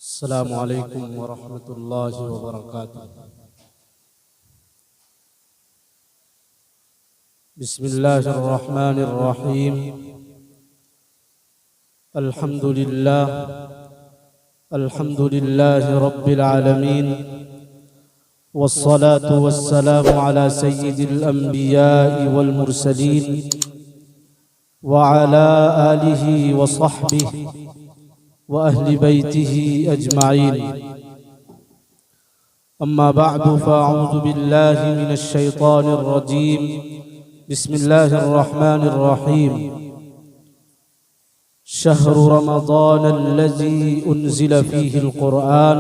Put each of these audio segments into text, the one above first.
अस्सलामु अलैकुम वरहमतुल्लाहि वबरकातुहू। बिस्मिल्लाहिर रहमानिर रहीम। अल्हम्दुलिल्लाहि रब्बिल आलमीन वस्सलातु वस्सलामु अला सय्यिदिल अंबिया'i वल मुरसलीन व अला आलिहि व सहबिहि व अहली बैतिही अजमाइन। अम्मा बअदु फ़अऊज़ु बिल्लाहि मिनश शैतानिर रजीम। बिस्मिल्लाहिर रहमानिर रहीम। शहरु रमज़ानल्लज़ी उन्ज़िल फ़ीहिल क़ुरआन।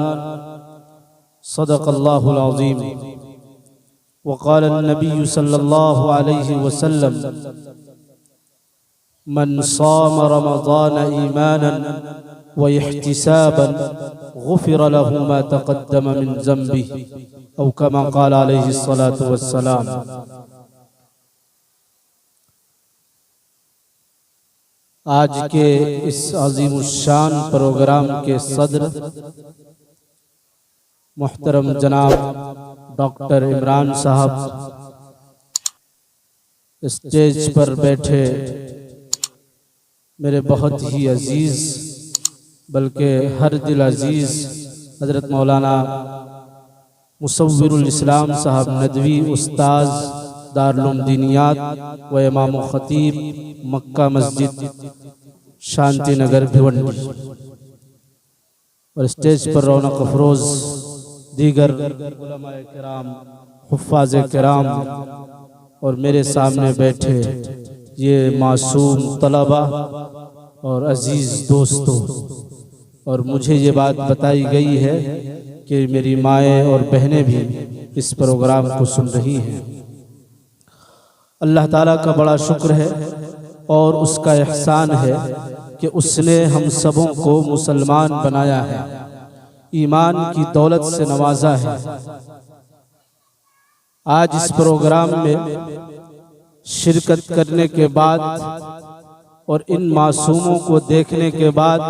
सदक़ल्लाहुल अज़ीम। व क़ालन नबिय्यु सल्लल्लाहु अलैहि वसल्लम मन साम रमज़ान ईमानन व इहतिसाबन गुफ़िर लहु मा तक़द्दम मिन ज़ंबिही औ कमा क़ाल अलैहि स्सलातु वस्सलाम। आज के इस अज़ीमुश्शान प्रोग्राम के सदर मुहतरम जनाब डॉक्टर इमरान साहब, स्टेज पर बैठे मेरे बहुत ही अजीज़ बल्कि हर दिल अजीज़ हज़रत मौलाना मुसव्विरुल इस्लाम साहब नदवी, उस्ताज़ दारुल दीनियात व इमाम ख़तीब मक्का मस्जिद शांति नगर भिवंडी, और स्टेज पर रौनक अफरोज़ दीगर उलमाए किराम, हुफ़्फ़ाज़े किराम और मेरे सामने बैठे ये मासूम तलबा और अजीज़ दोस्तों। और मुझे ये बात बताई गई है कि मेरी माएँ और बहनें भी इस प्रोग्राम को सुन रही हैं। अल्लाह ताला का बड़ा शुक्र है और उसका एहसान है कि उसने हम सबों को मुसलमान बनाया है, ईमान की दौलत से नवाजा है। आज इस प्रोग्राम में शिरकत करने के बाद और इन मासूमों को देखने के बाद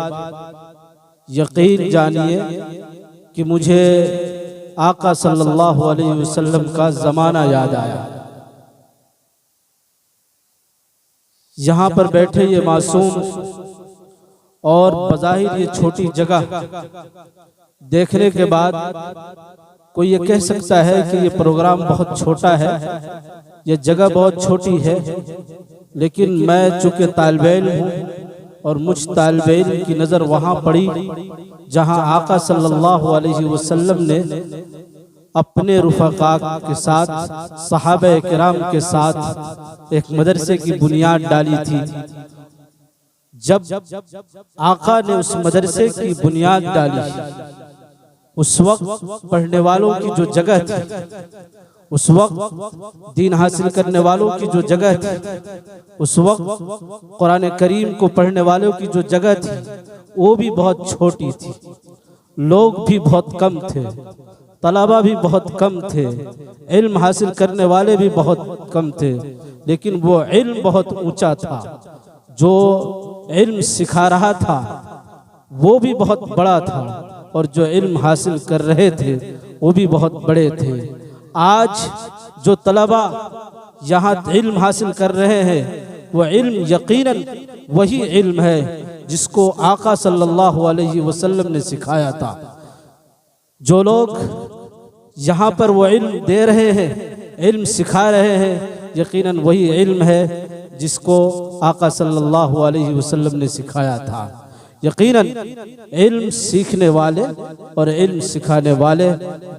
यकीन जानिए कि मुझे आका सल्लल्लाहु अलैहि वसल्लम का ज़माना याद आया। यहाँ पर बैठे ये मासूम और बज़ाहिर ये छोटी जगह देखने के बाद कोई ये कह सकता है कि ये प्रोग्राम बहुत छोटा है, ये जगह बहुत छोटी है, लेकिन मैं चूँकि तालिब इल्म हूँ और मुझ तालिब इल्म की नज़र वहाँ पड़ी जहाँ आका सल्लल्लाहु अलैहि वसल्लम ने अपने रुफ़क़ा के साथ, सहाबा किराम के साथ एक मदरसे की बुनियाद डाली थी। जब आका ने उस मदरसे की बुनियाद डाली, उस वक्त पढ़ने वालों की जो जगह थी, उस वक्त दीन हासिल करने वालों की जो जगह थी, उस वक्त कुरान करीम को पढ़ने वालों की जो जगह थी, वो भी बहुत छोटी थी। लोग भी बहुत कम थे, तलबा भी बहुत कम थे, इल्म हासिल करने वाले भी बहुत कम थे, लेकिन वो इल्म बहुत ऊंचा था। जो इल्म सिखा रहा था वो भी बहुत बड़ा था, और जो इल्म हासिल कर रहे थे वो भी बहुत बड़े थे। आज जो तलबा यहाँ इल्म हासिल कर रहे हैं वो इल्म यकीनन वही इल्म है जिसको आका सल्लल्लाहु अलैहि वसल्लम ने सिखाया था। जो लोग यहाँ पर वो इल्म दे रहे हैं, इल्म सिखा रहे हैं, यकीनन वही इल्म है जिसको आका सल्लल्लाहु अलैहि वसल्लम ने सिखाया था। यकीनन इल्म सीखने वाले और इल्म सिखाने वाले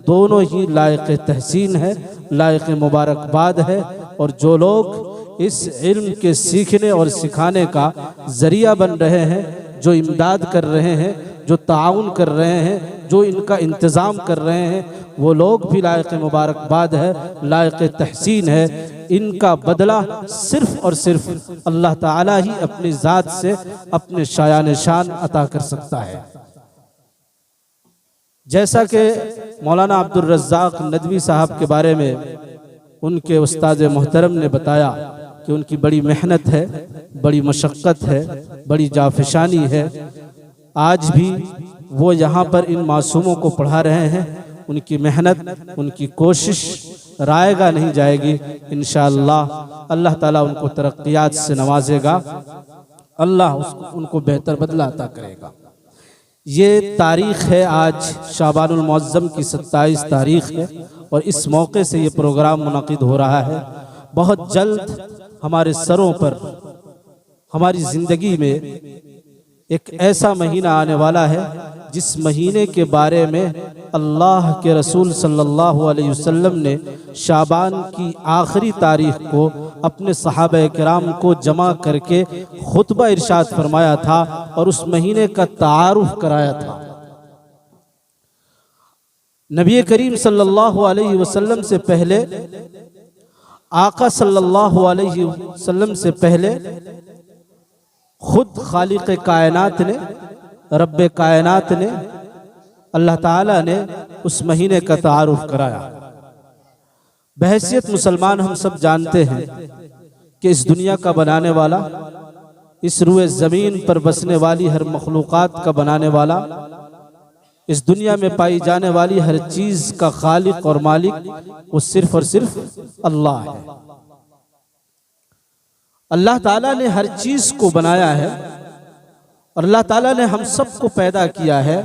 दोनों ही लायक तहसीन है, लायक मुबारकबाद है। और जो लोग इस इल्म के सीखने और सिखाने का ज़रिया बन रहे हैं, जो इमदाद कर रहे हैं, जो ताउन कर रहे हैं, जो इनका इंतज़ाम कर रहे हैं, वो लोग भी लायक मुबारकबाद है, लायक तहसीन है। इनका बदला सिर्फ़ और सिर्फ अल्लाह ताला ही अपनी ज़ात से अपने शायान शान अता कर सकता है। जैसा कि मौलाना अब्दुल रज़्ज़ाक़ नदवी साहब के बारे में उनके उस्ताद मोहतरम ने बताया कि उनकी बड़ी मेहनत है, बड़ी मशक्क़त है, बड़ी जाफिशानी है। आज भी वो यहाँ पर इन मासूमों को पढ़ा रहे हैं। उनकी मेहनत, उनकी कोशिश रायगा नहीं जाएगी। इंशाअल्लाह अल्लाह ताला उनको तरक्कियात से नवाजेगा, अल्लाह उनको बेहतर बदला अता करेगा। ये तारीख़ है, आज शाबानुल मुअज़्ज़म की 27 तारीख़ है और इस मौके से ये प्रोग्राम मुनक़िद हो रहा है। बहुत जल्द हमारे सरों पर, हमारी ज़िंदगी में एक ऐसा महीना आने वाला है जिस महीने के बारे में अल्लाह के रसूल सल्लल्लाहु अलैहि वसल्लम ने शाबान की आखिरी तारीख को अपने सहाबा किराम को जमा करके खुतबा इरशाद फरमाया था और उस महीने का तारुफ कराया था। नबी करीम सल्लल्लाहु अलैहि वसल्लम से पहले, आका सल्लल्लाहु अलैहि वसल्लम से पहले खुद खालिक कायनात ने, रब्बे कायनात ने, अल्लाह ताला ने उस महीने का तारुफ कराया। बहैसियत मुसलमान हम सब जानते हैं कि इस दुनिया का बनाने वाला, इस रुए ज़मीन पर बसने वाली हर मखलूक़ात का बनाने वाला, इस दुनिया में पाई जाने वाली हर चीज़ का खालिक और मालिक वो सिर्फ और सिर्फ अल्लाह है। अल्लाह ताला ने हर चीज़ को बनाया है और अल्लाह ताला ने हम सबको पैदा किया है।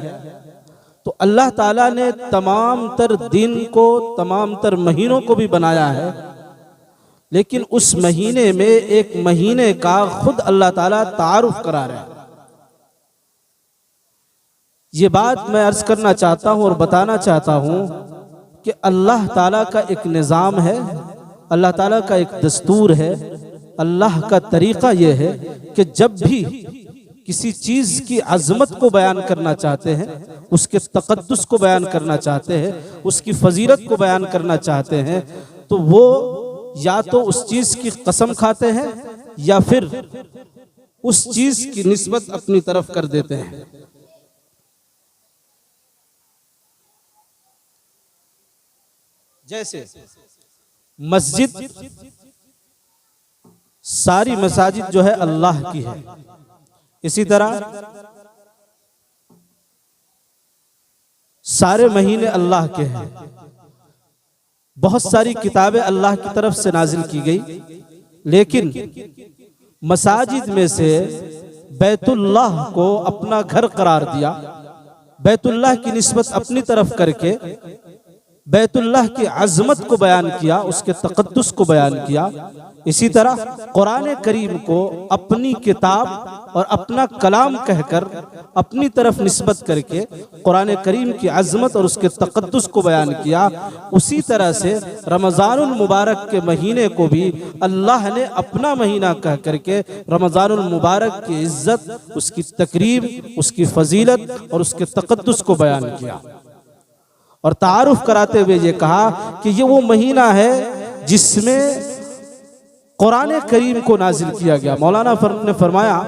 तो अल्लाह ताला ने तमाम तर दिन को, तमाम तर महीनों को भी बनाया है, लेकिन उस महीने में एक महीने का खुद अल्लाह ताला तारुफ करा रहा है। ये बात मैं अर्ज करना चाहता हूँ और बताना चाहता हूँ कि अल्लाह ताला का एक निज़ाम है, अल्लाह ताला का एक दस्तूर है। अल्लाह का तरीक़ा यह है कि जब भी किसी चीज़ की अज़मत को बयान करना चाहते हैं, उसके तक़द्दुस को बयान करना चाहते हैं, उसकी फजीलत को बयान करना चाहते हैं, तो वो या तो उस चीज़ की कसम खाते हैं या फिर उस चीज़ की निस्बत अपनी तरफ कर देते हैं। जैसे मस्जिद, सारी मसाजिद जो है अल्लाह की है, इसी तरह सारे महीने अल्लाह के हैं। बहुत सारी किताबें अल्लाह की तरफ से नाजिल की गई, लेकिन मसाजिद में से बैतुल्लाह को अपना घर करार दिया, बैतुल्लाह की निस्बत अपनी तरफ करके बैतुल्लाह की अज़मत को बयान किया, उसके तक़द्दुस को बयान किया। इसी तरह कुरान करीम को अपनी किताब और अपना कलाम कहकर अपनी तरफ निस्बत करके कुरान करीम की अज़मत और उसके तक़द्दुस को बयान किया। उसी तरह से रमज़ानुल मुबारक के महीने को भी अल्लाह ने अपना महीना कह करके रमज़ानुल मुबारक की इज़्ज़त, उसकी तकरीम, उसकी फजीलत और उसके तक़द्दुस को बयान किया और तारुफ कराते हुए ये कहा कि ये वो महीना है जिसमें कुरान करीम को नाजिल किया गया। मौलाना ने फरमाया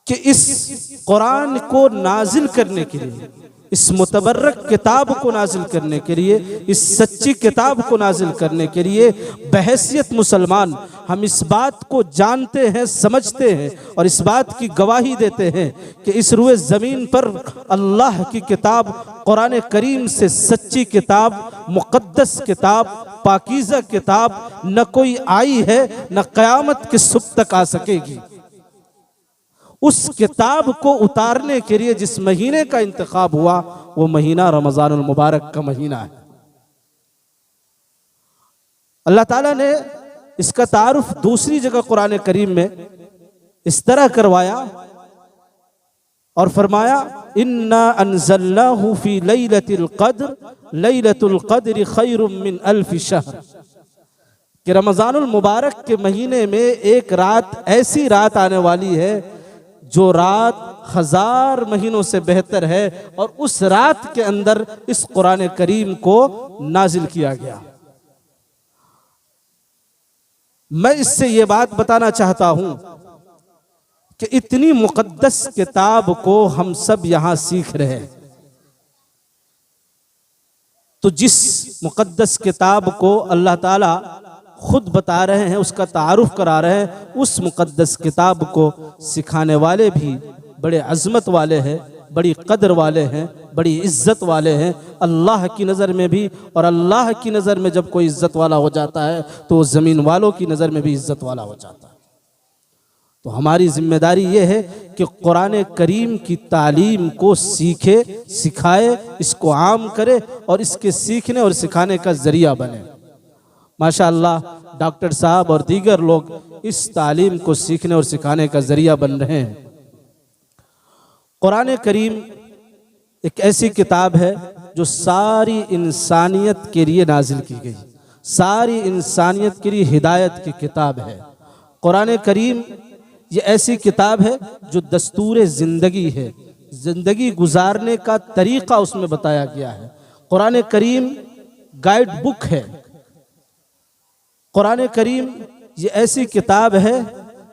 कि इस कुरान को नाजिल करने के लिए, इस मुतबर्रक किताब को नाजिल करने के लिए, इस सच्ची किताब को नाजिल करने के लिए बहैसियत मुसलमान हम इस बात को जानते हैं, समझते हैं और इस बात की गवाही देते हैं कि इस रुए ज़मीन पर अल्लाह की किताब कुरान करीम से सच्ची किताब, मुक़द्दस किताब, पाकीज़ा किताब न कोई आई है, न क़यामत के सुबह तक आ सकेगी। उस किताब को उतारने के लिए जिस महीने का इंतखाब हुआ वो महीना रमज़ानुल मुबारक का महीना है। अल्लाह ताला ने इसका तारुफ दूसरी जगह कुरान करीम में इस तरह करवाया और फरमाया, इन्ना अंज़लनाहु फी लैलतिल क़द्र, लैलतुल क़द्रि खैरुम मिन अल्फ़ि शहर, कि रमज़ानुल मुबारक के महीने में एक रात, ऐसी रात आने वाली है जो रात 1000 महीनों से बेहतर है और उस रात के अंदर इस कुरान करीम को नाजिल किया गया। मैं इससे ये बात बताना चाहता हूं कि इतनी मुक़द्दस किताब को हम सब यहां सीख रहे हैं, तो जिस मुक़द्दस किताब को अल्लाह ताला खुद बता रहे हैं, उसका तारुफ करा रहे हैं, उस मुक़द्दस किताब को सिखाने वाले भी बड़े अज़मत वाले हैं, बड़ी कदर वाले हैं, बड़ी इज्जत वाले हैं अल्लाह की नज़र में भी। और अल्लाह की नज़र में जब कोई इज्जत वाला हो जाता है तो वो ज़मीन वालों की नज़र में भी इज्जत वाला हो जाता है। तो हमारी जिम्मेदारी ये है कि कुरान करीम की तालीम को सीखे, सिखाए, इसको आम करे और इसके सीखने और सिखाने का ज़रिया बने। माशाअल्लाह डॉक्टर साहब और दीगर लोग इस तालीम को सीखने और सिखाने का ज़रिया बन रहे हैं। कुरान करीम एक ऐसी किताब है जो सारी इंसानियत के लिए नाजिल की गई, सारी इंसानियत के लिए हिदायत की किताब है। कुरान करीम ये ऐसी किताब है जो दस्तूर ज़िंदगी है, ज़िंदगी गुजारने का तरीक़ा उसमें बताया गया है। कुरान करीम गाइड बुक है। कुरान करीम ये ऐसी किताब है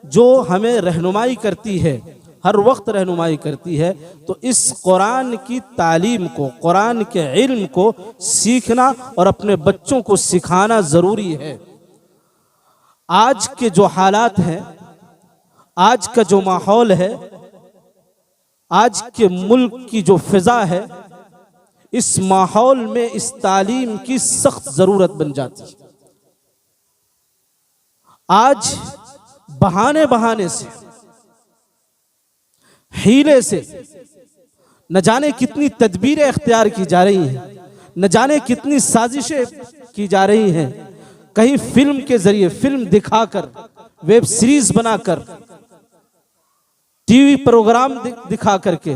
जो हमें रहनुमाई करती है, हर वक्त रहनुमाई करती है। तो इस कुरान की तालीम को, कुरान के इल्म को सीखना और अपने बच्चों को सिखाना ज़रूरी है। आज के जो हालात हैं, आज का जो माहौल है, आज के मुल्क की जो फिजा है, इस माहौल में इस तालीम की सख्त ज़रूरत बन जाती है। आज बहाने बहाने से, हीले से न जाने कितनी तदबीरें इख्तियार की जा रही हैं, न जाने कितनी साजिशें की जा रही हैं। कहीं फिल्म के जरिए, फिल्म दिखाकर, वेब सीरीज बनाकर, टीवी प्रोग्राम दिखा करके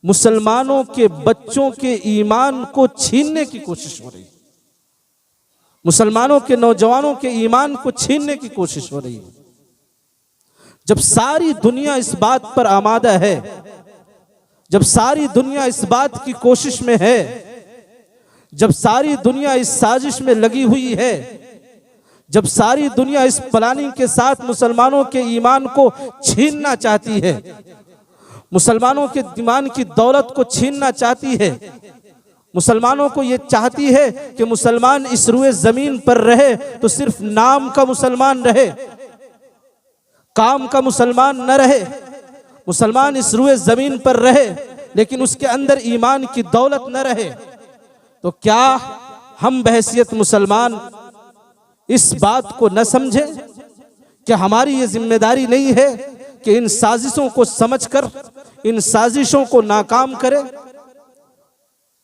मुसलमानों के बच्चों के ईमान को छीनने की कोशिश हो रही है। मुसलमानों के नौजवानों के ईमान को छीनने की कोशिश हो रही है। जब सारी दुनिया इस बात पर आमादा है, जब सारी दुनिया इस बात की कोशिश में है, जब सारी दुनिया इस साजिश में लगी हुई है, जब सारी दुनिया इस प्लानिंग के साथ मुसलमानों के ईमान को छीनना चाहती है, मुसलमानों के ईमान की दौलत को छीनना चाहती है, मुसलमानों को ये चाहती है कि मुसलमान इस रुए जमीन पर रहे तो सिर्फ नाम का मुसलमान रहे, काम का मुसलमान न रहे। मुसलमान इस रुए जमीन पर रहे लेकिन उसके अंदर ईमान की दौलत न रहे। तो क्या हम बहैसियत मुसलमान इस बात को न समझें कि हमारी ये जिम्मेदारी नहीं है कि इन साजिशों को समझकर इन साजिशों को नाकाम करें?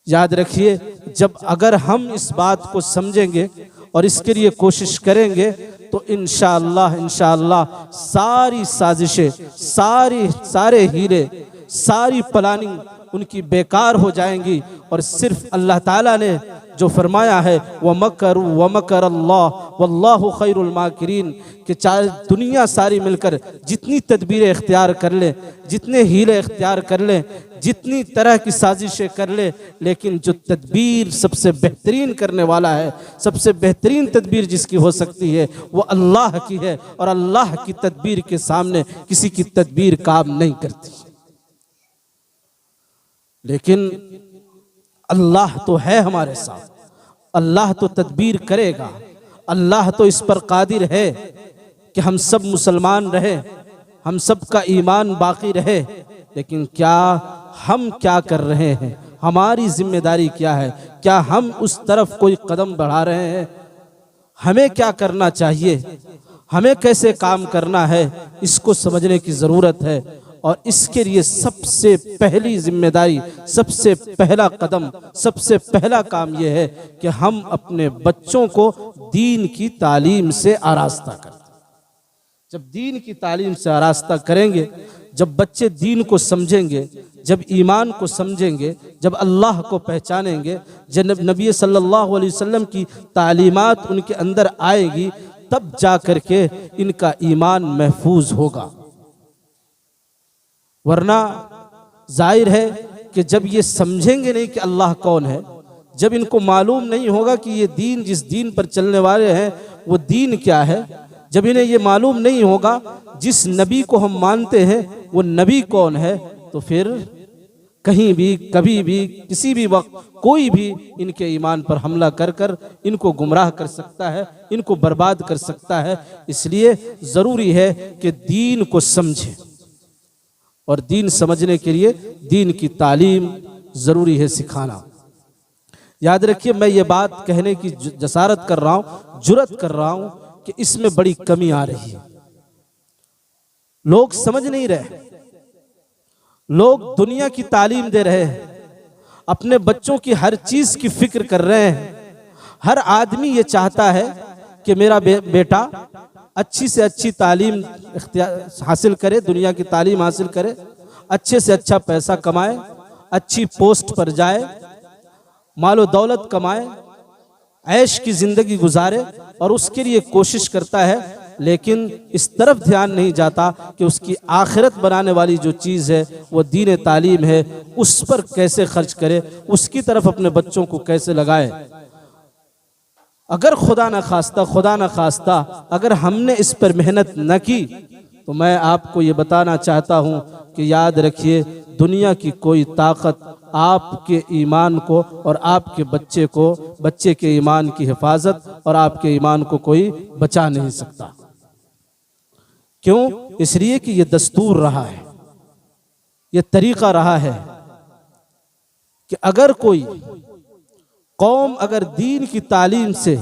याद रखिए, जब अगर हम इस बात को समझेंगे और इसके लिए कोशिश करेंगे तो इंशाअल्लाह सारी साजिशें, सारे हीरे, सारी प्लानिंग उनकी बेकार हो जाएंगी। और सिर्फ अल्लाह ताला ने जो फरमाया है वमकरू वमकर अल्लाह वल्लाहु खैरुल माकिरीन, कि चाहे दुनिया सारी मिलकर जितनी तदबीरें इख्तियार कर ले, जितने हीले इख्तियार कर ले, जितनी तरह की साजिशें कर ले, लेकिन जो तदबीर सबसे बेहतरीन करने वाला है, सबसे बेहतरीन तदबीर जिसकी हो सकती है वो अल्लाह की है। और अल्लाह की तदबीर के सामने किसी की तदबीर काम नहीं करती। लेकिन अल्लाह तो है हमारे साथ, अल्लाह तो तदबीर करेगा, अल्लाह तो इस पर कादिर है कि हम सब मुसलमान रहे, हम सब का ईमान बाकी रहे। लेकिन क्या हम क्या कर रहे हैं? हमारी जिम्मेदारी क्या है? क्या हम उस तरफ कोई कदम बढ़ा रहे हैं? हमें क्या करना चाहिए, हमें कैसे काम करना है, इसको समझने की ज़रूरत है। और इसके लिए सबसे पहली जिम्मेदारी, सबसे पहला कदम, सबसे पहला काम यह है कि हम अपने बच्चों को दीन की तालीम से आरास्ता करें। जब दीन की तालीम से आरास्ता करेंगे, जब बच्चे दीन को समझेंगे, जब ईमान को समझेंगे, जब अल्लाह को पहचानेंगे, जब नबी सल्लल्लाहु अलैहि वसल्लम की तालीमात उनके अंदर आएगी, तब जा कर के इनका ईमान महफूज होगा। वरना जाहिर है कि जब ये समझेंगे नहीं कि अल्लाह कौन है, जब इनको मालूम नहीं होगा कि ये दीन, जिस दीन पर चलने वाले हैं वो दीन क्या है, जब इन्हें ये मालूम नहीं होगा जिस नबी को हम मानते हैं वो नबी कौन है, तो फिर कहीं भी, कभी भी, किसी भी वक्त कोई भी इनके ईमान पर हमला कर कर इनको गुमराह कर सकता है, इनको बर्बाद कर सकता है। इसलिए ज़रूरी है कि दीन को समझें, और दीन समझने के लिए दीन की तालीम ज़रूरी है सिखाना। याद रखिए, मैं ये बात कहने की जसारत कर रहा हूँ, जुर्रत कर रहा हूँ कि इसमें बड़ी कमी आ रही है। लोग समझ नहीं रहे, लोग दुनिया की तालीम दे रहे हैं, अपने बच्चों की हर चीज की फिक्र कर रहे हैं। हर आदमी ये चाहता है कि मेरा बेटा अच्छी से अच्छी तालीम हासिल करे, दुनिया की तालीम हासिल करे, अच्छे से अच्छा पैसा कमाए, अच्छी पोस्ट पर जाए, मालो दौलत कमाए, ऐश की जिंदगी गुजारे, और उसके लिए कोशिश करता है। लेकिन इस तरफ ध्यान नहीं जाता कि उसकी आखिरत बनाने वाली जो चीज़ है वो दीन तालीम है, उस पर कैसे खर्च करे, उसकी तरफ अपने बच्चों को कैसे लगाए। अगर खुदा न खास्ता अगर हमने इस पर मेहनत न की तो मैं आपको ये बताना चाहता हूँ कि याद रखिए, दुनिया की कोई ताकत आपके ईमान को और आपके बच्चे के ईमान की हिफाजत और आपके ईमान को कोई बचा नहीं सकता। क्यों? इसलिए कि ये दस्तूर रहा है, ये तरीका रहा है कि अगर कोई कौम अगर दीन की तालीम से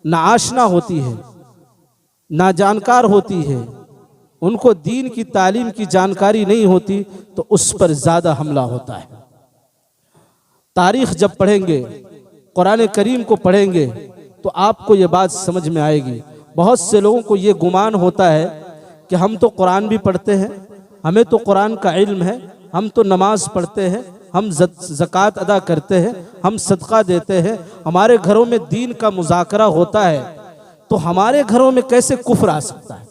नाआशना होती है, ना जानकार होती है, उनको दीन की तालीम की जानकारी नहीं होती, तो उस पर ज्यादा हमला होता है। तारीख जब पढ़ेंगे, कुरान करीम को पढ़ेंगे, तो आपको ये बात समझ में आएगी। बहुत से लोगों को ये गुमान होता है कि हम तो कुरान भी पढ़ते हैं, हमें तो कुरान का इल्म है, हम तो नमाज पढ़ते हैं, हम ज़कात अदा करते हैं, हम सदका देते हैं, हमारे घरों में दीन का मुज़ाकरा होता है, तो हमारे घरों में कैसे कुफ्र आ सकता है,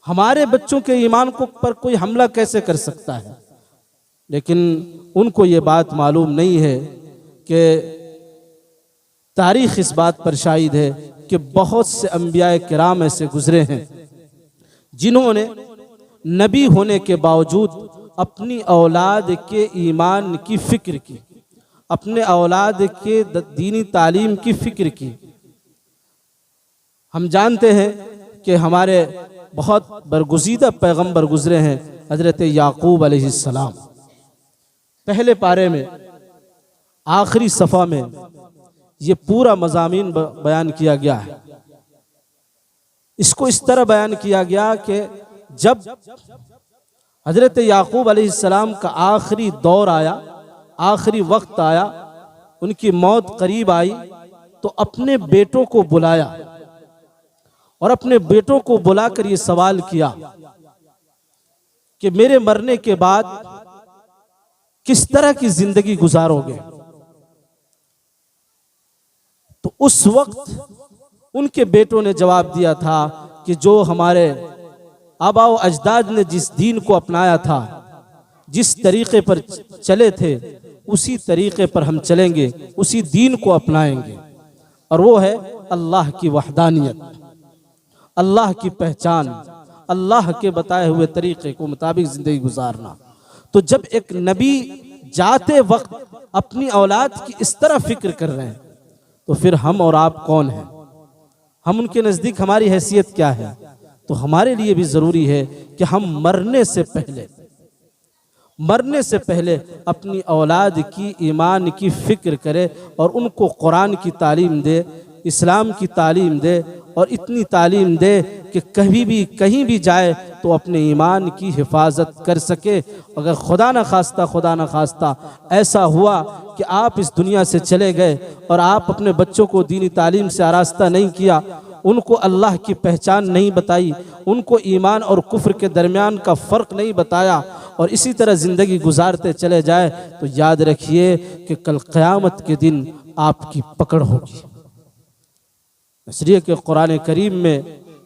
हमारे बच्चों के ईमान को पर कोई हमला कैसे कर सकता है। लेकिन उनको ये बात मालूम नहीं है कि तारीख़ इस बात पर शाहिद है कि बहुत से अंबिया किराम ऐसे गुजरे हैं जिन्होंने नबी होने के बावजूद अपनी औलाद के ईमान की फिक्र की, अपने औलाद के दीनी तालीम की फिक्र की। हम जानते हैं कि हमारे बहुत बरगुज़ीदा पैगंबर गुजरे हैं, हज़रत याकूब अलैहिस्सलाम। पहले पारे में आखिरी सफ़ा में ये पूरा मज़ामीन बयान किया गया है। इसको इस तरह बयान किया गया कि जब हज़रत याकूब अलैहिस्सलाम का आखिरी दौर आया, आखिरी वक्त आया, उनकी मौत करीब आई, तो अपने बेटों को बुलाया और अपने बेटों को बुलाकर ये सवाल किया कि मेरे मरने के बाद किस तरह की जिंदगी गुजारोगे। तो उस वक्त उनके बेटों ने जवाब दिया था कि जो हमारे आबा व अजदाद ने जिस दीन को अपनाया था, जिस तरीके पर चले थे, उसी तरीके पर हम चलेंगे, उसी दीन को अपनाएंगे, और वो है अल्लाह की वहदानियत, अल्लाह की पहचान, अल्लाह के बताए हुए तरीके को मुताबिक जिंदगी गुजारना। तो जब एक नबी जाते वक्त अपनी औलाद की इस तरह फिक्र कर रहे हैं, तो फिर हम और आप कौन हैं? हम उनके नज़दीक हमारी हैसियत क्या है? तो हमारे लिए भी ज़रूरी है कि हम मरने से पहले अपनी औलाद की ईमान की फ़िक्र करें और उनको कुरान की तालीम दे, इस्लाम की तालीम दे, और इतनी तालीम दे कि कभी भी कहीं भी जाए तो अपने ईमान की हिफाजत कर सके। अगर खुदा न खास्ता ऐसा हुआ कि आप इस दुनिया से चले गए और आप अपने बच्चों को दीनी तालीम से आरास्ता नहीं किया, उनको अल्लाह की पहचान नहीं बताई, उनको ईमान और कुफ्र के दरमियान का फ़र्क नहीं बताया, और इसी तरह ज़िंदगी गुजारते चले जाए, तो याद रखिए कि कल क़यामत के दिन आपकी पकड़ होगी। इसलिए कि कुरान करीम में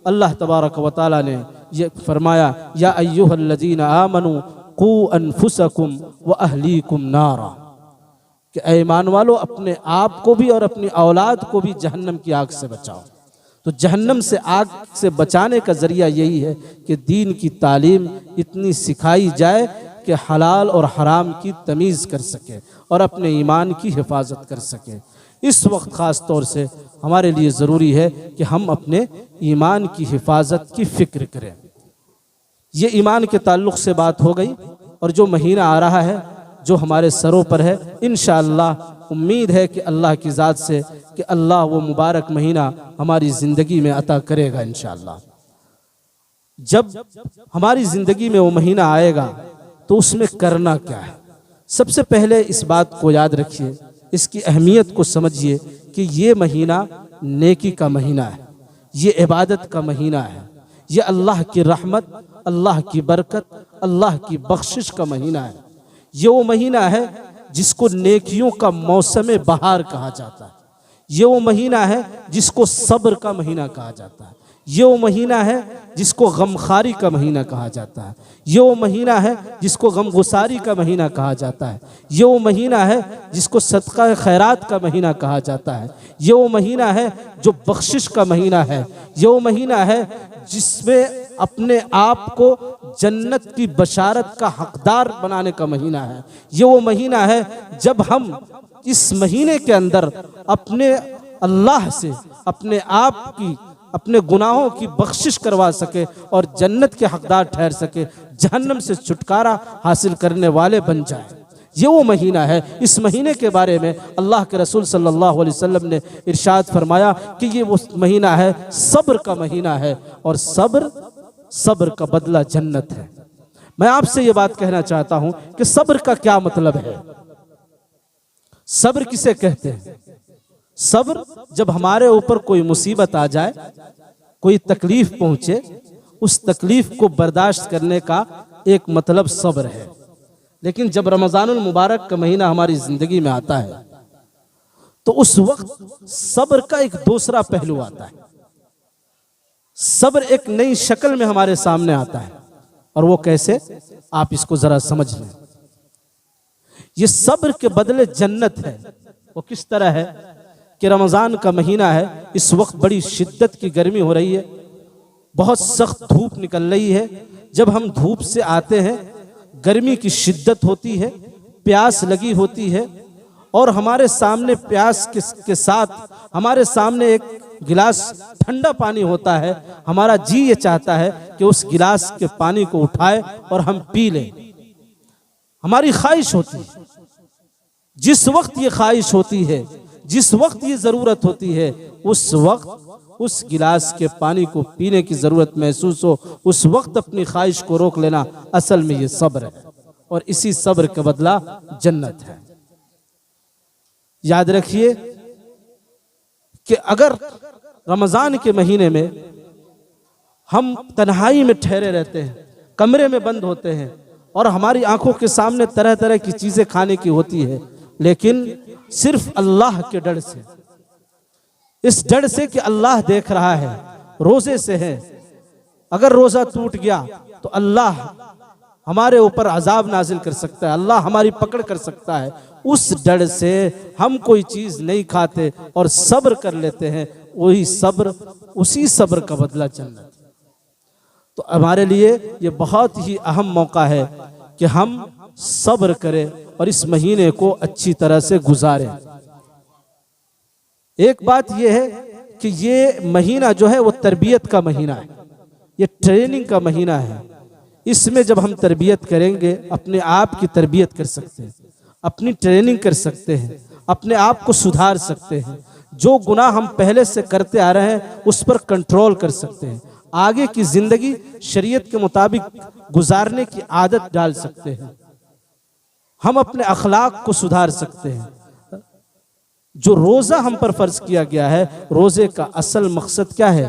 अल्लाह तबारक व तआला ने ये फरमाया, या अय्युहल्लज़ीना आमनू कू अनफुसकुम व अहलीकुम नारा, कि ऐ ईमान वालो, अपने आप को भी और अपनी औलाद को भी जहन्नम की आग से बचाओ। तो जहन्नम से आग से बचाने का ज़रिया यही है कि दीन की तालीम इतनी सिखाई जाए कि हलाल और हराम की तमीज़ कर सके और अपने ईमान की हिफाजत कर सके। इस वक्त ख़ास तौर से हमारे लिए ज़रूरी है कि हम अपने ईमान की हिफाजत की फ़िक्र करें। ये ईमान के ताल्लुक़ से बात हो गई। और जो महीना आ रहा है जो हमारे सरों पर है, इंशाअल्लाह उम्मीद है कि अल्लाह की ज़ात से कि अल्लाह वो मुबारक महीना हमारी ज़िंदगी में अता करेगा इंशाअल्लाह। जब हमारी ज़िंदगी में वो महीना आएगा तो उसमें करना क्या है? सबसे पहले इस बात को याद रखिए, इसकी अहमियत को समझिए कि ये महीना नेकी का महीना है, ये इबादत का महीना है, ये अल्लाह की रहमत, अल्लाह की बरकत, अल्लाह की बख्शिश का महीना है। ये वो महीना है जिसको नेकियों का मौसम बहार कहा जाता है। ये वो महीना है जिसको सब्र का महीना कहा जाता है। ये वो महीना है जिसको गमखारी का महीना कहा जाता है। ये वो महीना है जिसको गमगुसारी का महीना कहा जाता है। ये वो महीना है जिसको सदका खैरात का महीना कहा जाता है। ये वो महीना है जो बख्शिश का महीना है। ये वो महीना है जिसमें अपने आप को जन्नत की बशारत का हकदार बनाने का महीना है। ये वो महीना है जब हम इस महीने के अंदर अपने अल्लाह से अपने आप की, अपने गुनाहों की बख्शिश करवा सके और जन्नत के हकदार ठहर सके, जहन्नम से छुटकारा हासिल करने वाले बन जाए। ये वो महीना है। इस महीने के बारे में अल्लाह के रसूल सल्लल्लाहु अलैहि वसल्लम ने इरशाद फरमाया कि ये वो महीना है, सब्र का महीना है, और सब्र का बदला जन्नत है। मैं आपसे ये बात कहना चाहता हूं कि सब्र का क्या मतलब है? सब्र किसे कहते हैं? सब्र जब हमारे ऊपर कोई मुसीबत आ जाए, कोई तकलीफ पहुंचे, उस तकलीफ को बर्दाश्त करने का एक मतलब सब्र है। लेकिन जब रमजानुल मुबारक का महीना हमारी जिंदगी में आता है तो उस वक्त सब्र का एक दूसरा पहलू आता है। सब्र एक नई शक्ल में हमारे सामने आता है। और वो कैसे? आप इसको जरा समझ लें। ये सब्र के बदले जन्नत है। वो किस तरह है कि रमजान का महीना है, इस वक्त बड़ी शिद्दत की गर्मी हो रही है, बहुत सख्त धूप निकल रही है। जब हम धूप से आते हैं, गर्मी की शिद्दत होती है, प्यास लगी होती है, और हमारे सामने प्यास के साथ हमारे सामने एक गिलास ठंडा पानी होता है। हमारा जी ये चाहता है कि उस गिलास के पानी को उठाए और हम पी लें। हमारी ख्वाहिश होती है। जिस वक्त ये ख्वाहिश होती है, जिस वक्त ये जरूरत होती है, उस वक्त उस गिलास के पानी को पीने की जरूरत महसूस हो, उस वक्त अपनी ख्वाहिश को रोक लेना, असल में ये सब्र है। और इसी सब्र का बदला जन्नत है। याद रखिए कि अगर रमजान के महीने में हम तन्हाई में ठहरे रहते हैं, कमरे में बंद होते हैं, और हमारी आंखों के सामने तरह तरह की चीजें खाने की होती है, लेकिन सिर्फ अल्लाह के डर से, इस डर से कि अल्लाह देख रहा है, रोजे से है, अगर रोजा टूट गया तो अल्लाह हमारे ऊपर अजाब नाजिल कर सकता है, अल्लाह हमारी पकड़ कर सकता है, उस डर से हम कोई चीज नहीं खाते और सब्र कर लेते हैं। वही सब्र, उसी सब्र का बदला जन्नत। तो हमारे लिए ये बहुत ही अहम मौका है कि हम सब्र करें और इस महीने को अच्छी तरह से गुजारें। एक बात यह है कि ये महीना जो है वो तरबियत का महीना है, ये ट्रेनिंग का महीना है। इसमें जब हम तरबियत करेंगे, अपने आप की तरबियत कर सकते हैं, अपनी ट्रेनिंग कर सकते हैं, अपने आप को सुधार सकते हैं। जो गुनाह हम पहले से करते आ रहे हैं उस पर कंट्रोल कर सकते हैं। आगे की जिंदगी शरीयत के मुताबिक गुजारने की आदत डाल सकते हैं। हम अपने अखलाक को सुधार सकते हैं। जो रोजा हम पर फर्ज किया गया है, रोजे का असल मकसद क्या है?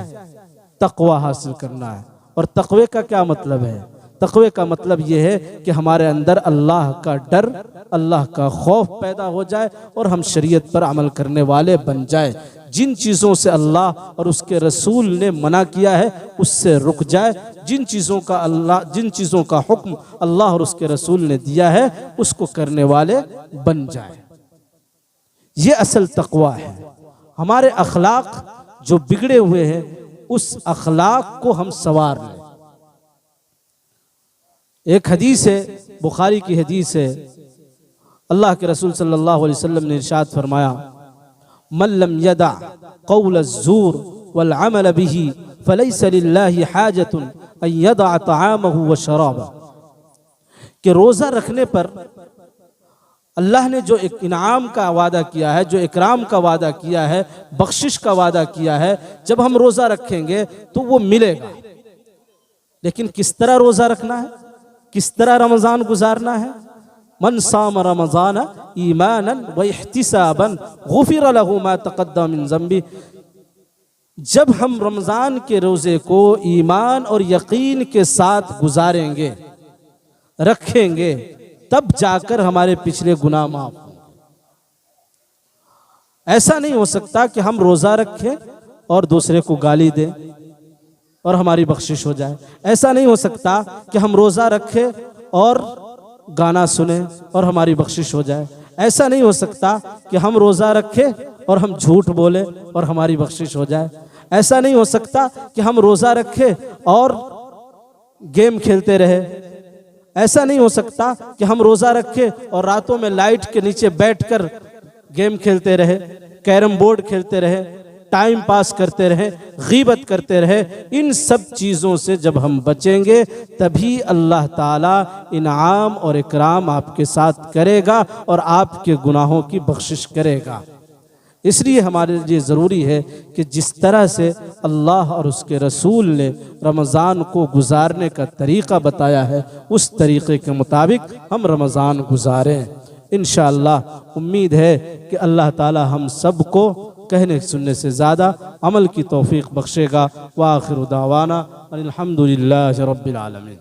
तकवा हासिल करना है। और तकवे का क्या मतलब है? तकवे का मतलब यह है कि हमारे अंदर अल्लाह का डर, अल्लाह का खौफ पैदा हो जाए और हम शरीयत पर अमल करने वाले बन जाए। जिन चीज़ों से अल्लाह और उसके रसूल ने मना किया है उससे रुक जाए। जिन चीज़ों का हुक्म अल्लाह और उसके रसूल ने दिया है उसको करने वाले बन जाए। ये असल तकवा है। हमारे अखलाक जो बिगड़े हुए हैं उस अखलाक को हम संवार लें। एक हदीस है, बुखारी की हदीस है, अल्लाह के रसूल सल्लल्लाहु अलैहि वसल्लम ने इरशाद फरमाया, मन लम यदा क़ौल अज़्ज़ूर वल अमल बिही फलैसा लिल्लाहि हाजतुन अन यदा तआमहु व शराबा। कि रोज़ा रखने पर अल्लाह ने जो एक इनाम का वादा किया है, जो इकराम का वादा किया है, बख्शिश का वादा किया है, जब हम रोज़ा रखेंगे तो वो मिलेगा। लेकिन किस तरह रोज़ा रखना है, किस तरह रमज़ान गुजारना है? मन साम रमज़ान ईमानन व इहतिसाबन गुफिर लहू मा तक़द्दम मिन ज़ंबी। जब हम रमज़ान के रोज़े को ईमान और यकीन के साथ गुजारेंगे, रखेंगे, तब जाकर हमारे पिछले गुनाह माफ होंगे। ऐसा नहीं हो सकता कि हम रोज़ा रखें और दूसरे को गाली दें और हमारी बख्शिश हो जाए। ऐसा नहीं हो सकता कि हम रोज़ा रखें और गाना सुने और हमारी बख्शिश हो जाए। ऐसा नहीं हो सकता कि हम रोज़ा रखें और हम झूठ बोले और हमारी बख्शिश हो जाए। ऐसा नहीं हो सकता कि हम रोज़ा रखें और गेम खेलते रहे। ऐसा नहीं हो सकता कि हम रोज़ा रखें और रातों में लाइट के नीचे बैठकर गेम खेलते रहे, कैरम बोर्ड खेलते रहे, टाइम पास करते रहे, गीबत करते रहे। इन सब चीज़ों से जब हम बचेंगे तभी अल्लाह ताला इनाम और इकराम आपके साथ करेगा और आपके गुनाहों की बख्शिश करेगा। इसलिए हमारे लिए ज़रूरी है कि जिस तरह से अल्लाह और उसके रसूल ने रमज़ान को गुजारने का तरीक़ा बताया है, उस तरीक़े के मुताबिक हम रमज़ान गुजारें। इंशाअल्लाह उम्मीद है कि अल्लाह ताला हम सब को कहने सुनने से ज़्यादा अमल की तौफीक बख्शेगा। व आखिर दावाना अल्हम्दुलिल्लाहि रब्बिल आलमीन।